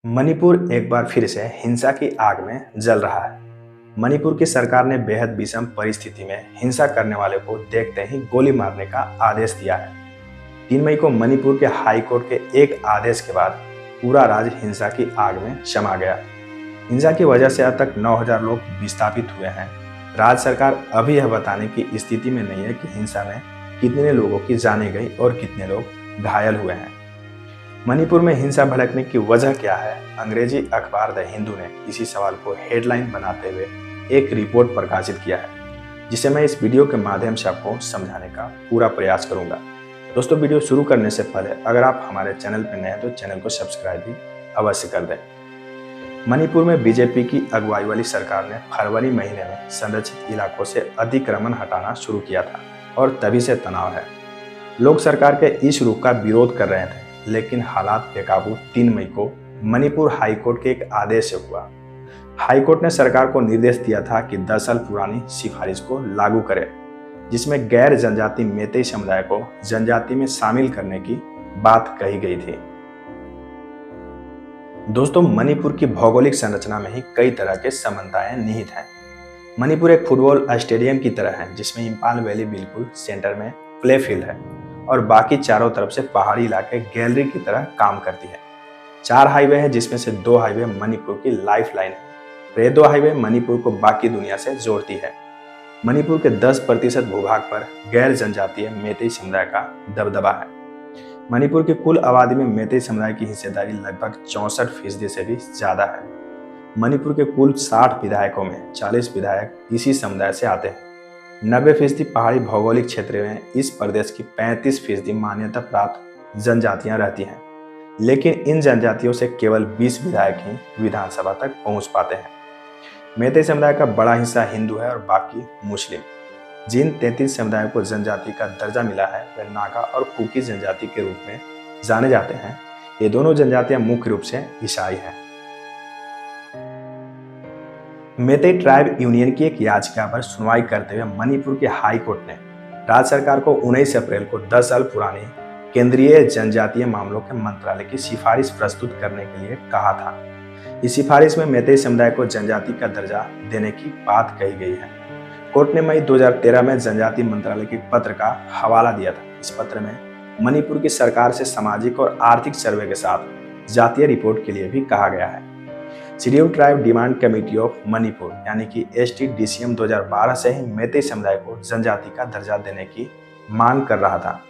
मणिपुर एक बार फिर से हिंसा की आग में जल रहा है। मणिपुर की सरकार ने बेहद विषम परिस्थिति में हिंसा करने वाले को देखते ही गोली मारने का आदेश दिया है। 3 मई को मणिपुर के हाई कोर्ट के एक आदेश के बाद पूरा राज्य हिंसा की आग में समा गया। हिंसा की वजह से अब तक 9,000 लोग विस्थापित हुए हैं। राज्य सरकार अभी यह बताने की स्थिति में नहीं है कि हिंसा में कितने लोगों की जानें गई और कितने लोग घायल हुए हैं। मणिपुर में हिंसा भड़कने की वजह क्या है? अंग्रेजी अखबार द हिंदू ने इसी सवाल को हेडलाइन बनाते हुए एक रिपोर्ट प्रकाशित किया है, जिसे मैं इस वीडियो के माध्यम से आपको समझाने का पूरा प्रयास करूंगा। दोस्तों, वीडियो शुरू करने से पहले अगर आप हमारे चैनल पर नए हैं तो चैनल को सब्सक्राइब भी अवश्य कर दें। मणिपुर में बीजेपी की अगुवाई वाली सरकार ने फरवरी महीने में संरक्षित इलाकों से अतिक्रमण हटाना शुरू किया था और तभी से तनाव है। लोग सरकार के इस रुख का विरोध कर रहे थे, लेकिन हालात बेकाबू 3 मई को मणिपुर हाई कोर्ट के एक आदेश से हुआ। हाई कोर्ट ने सरकार को निर्देश दिया था कि 10 साल पुरानी सिफारिश को लागू करे, जिसमें गैर जनजाति मेतई समुदाय को जनजाति में शामिल करने की बात कही गई थी। दोस्तों, मणिपुर की भौगोलिक संरचना में ही कई तरह के समानताएं निहित हैं। मणिपुर एक फुटबॉल स्टेडियम की तरह है, जिसमें इंफाल वैली बिल्कुल सेंटर में प्ले फील्ड है और बाकी चारों तरफ से पहाड़ी इलाके गैलरी की तरह काम करती है। 4 हाईवे हैं, जिसमें से 2 हाईवे मणिपुर की लाइफ लाइन है। ये 2 हाईवे मणिपुर को बाकी दुनिया से जोड़ती है। मणिपुर के 10% भूभाग पर गैर जनजातीय मेतई समुदाय का दबदबा है। मणिपुर की कुल आबादी में मेतई समुदाय की हिस्सेदारी लगभग 64% से भी ज्यादा है। मणिपुर के कुल 60 विधायकों में 40 विधायक इसी समुदाय से आते हैं। 90% पहाड़ी भौगोलिक क्षेत्र में इस प्रदेश की 35% मान्यता प्राप्त जनजातियां रहती हैं, लेकिन इन जनजातियों से केवल 20 विधायक ही विधानसभा तक पहुंच पाते हैं। मेतई समुदाय का बड़ा हिस्सा हिंदू है और बाकी मुस्लिम। जिन 33 समुदायों को जनजाति का दर्जा मिला है वे नागा और कुकी जनजाति के रूप में जाने जाते हैं। ये दोनों जनजातियां मुख्य रूप से ईसाई हैं। मेतई ट्राइब यूनियन की एक याचिका पर सुनवाई करते हुए मणिपुर के हाई कोर्ट ने राज्य सरकार को 19 अप्रैल को 10 साल पुरानी केंद्रीय जनजातीय मामलों के मंत्रालय की सिफारिश प्रस्तुत करने के लिए कहा था। इस सिफारिश में मेतई समुदाय को जनजाति का दर्जा देने की बात कही गई है। कोर्ट ने मई 2013 में जनजाति मंत्रालय के पत्र का हवाला दिया था। इस पत्र में मणिपुर की सरकार से सामाजिक और आर्थिक सर्वे के साथ जातीय रिपोर्ट के लिए भी कहा गया है। Schedule tribe demand committee of Manipur यानी कि STDCM 2012 से ही मेतई समुदाय को जनजाति का दर्जा देने की मांग कर रहा था।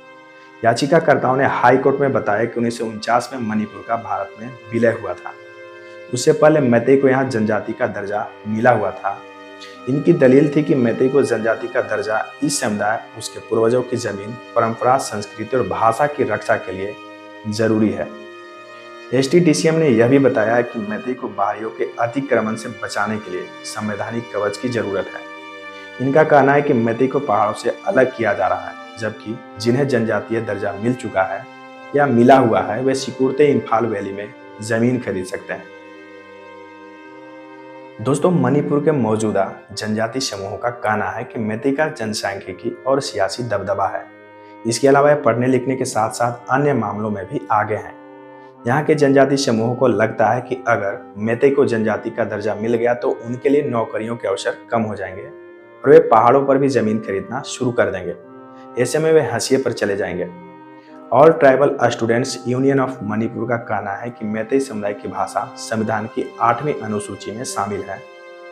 याचिकाकर्ताओं ने हाई कोर्ट में बताया कि 1949 में मणिपुर का भारत में विलय हुआ था। उससे पहले मेतई को यहाँ जनजाति का दर्जा मिला हुआ था। इनकी दलील थी कि मेतई को जनजाति का दर्जा इस समुदाय, उसके पूर्वजों की जमीन, परंपरा, संस्कृति और भाषा की रक्षा के लिए जरूरी है। STDCM ने यह भी बताया कि मेतई को बाहरियों के अतिक्रमण से बचाने के लिए संवैधानिक कवच की जरूरत है। इनका कहना है कि मेतई को पहाड़ों से अलग किया जा रहा है, जबकि जिन्हें जनजातीय दर्जा मिल चुका है या मिला हुआ है वे सिकुड़ते इंफाल वैली में जमीन खरीद सकते हैं। दोस्तों, मणिपुर के मौजूदा जनजाति समूहों का कहना है कि मेतई का जनसांख्यिकी और सियासी दबदबा है। इसके अलावा पढ़ने लिखने के साथ साथ अन्य मामलों में भी आगे हैं। यहाँ के जनजाति समूहों को लगता है कि अगर मेतई को जनजाति का दर्जा मिल गया तो उनके लिए नौकरियों के अवसर कम हो जाएंगे और वे पहाड़ों पर भी जमीन खरीदना शुरू कर देंगे। ऐसे में वे हाशिए पर चले जाएंगे। All tribal students union of Manipur का कहना है कि मेतई समुदाय की भाषा संविधान की 8वीं अनुसूची में शामिल है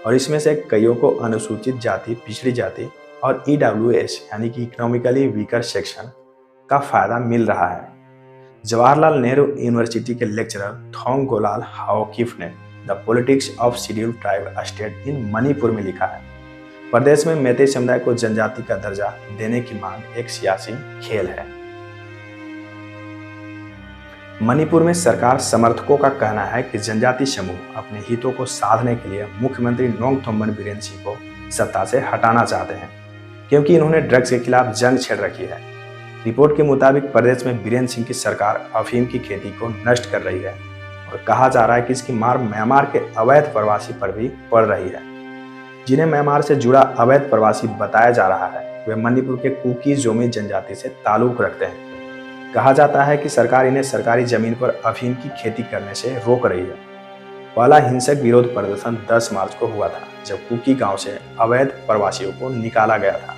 और इसमें से कईयों को अनुसूचित जाति, पिछड़ी जाति और EWS यानी कि इकोनॉमिकली वीकर सेक्शन का फायदा मिल रहा है। जवाहरलाल नेहरू यूनिवर्सिटी के लेक्चरर थोंगगोलाल हाओकिफ ने the politics of schedule tribe state in Manipur में लिखा है, प्रदेश में मेतई समुदाय को जनजाति का दर्जा देने की मांग एक सियासी खेल है। मणिपुर में सरकार समर्थकों का कहना है कि जनजाति समूह अपने हितों को साधने के लिए मुख्यमंत्री नोंगथोम्बन बीरेन सिंह को सत्ता से हटाना चाहते हैं, क्योंकि इन्होंने ड्रग्स के खिलाफ जंग छेड़ रखी है। रिपोर्ट के मुताबिक प्रदेश में बीरेन सिंह की सरकार अफीम की खेती को नष्ट कर रही है और कहा जा रहा है कि इसकी मार म्यांमार के अवैध प्रवासी पर भी पड़ रही है। जिन्हें म्यांमार से जुड़ा अवैध प्रवासी बताया जा रहा है वे मणिपुर के कुकी जोमी जनजाति से ताल्लुक रखते हैं। कहा जाता है कि सरकार इन्हें सरकारी जमीन पर अफीम की खेती करने से रोक रही है पहला हिंसक विरोध प्रदर्शन 10 मार्च को हुआ था, जब कुकी गांव से अवैध प्रवासियों को निकाला गया था।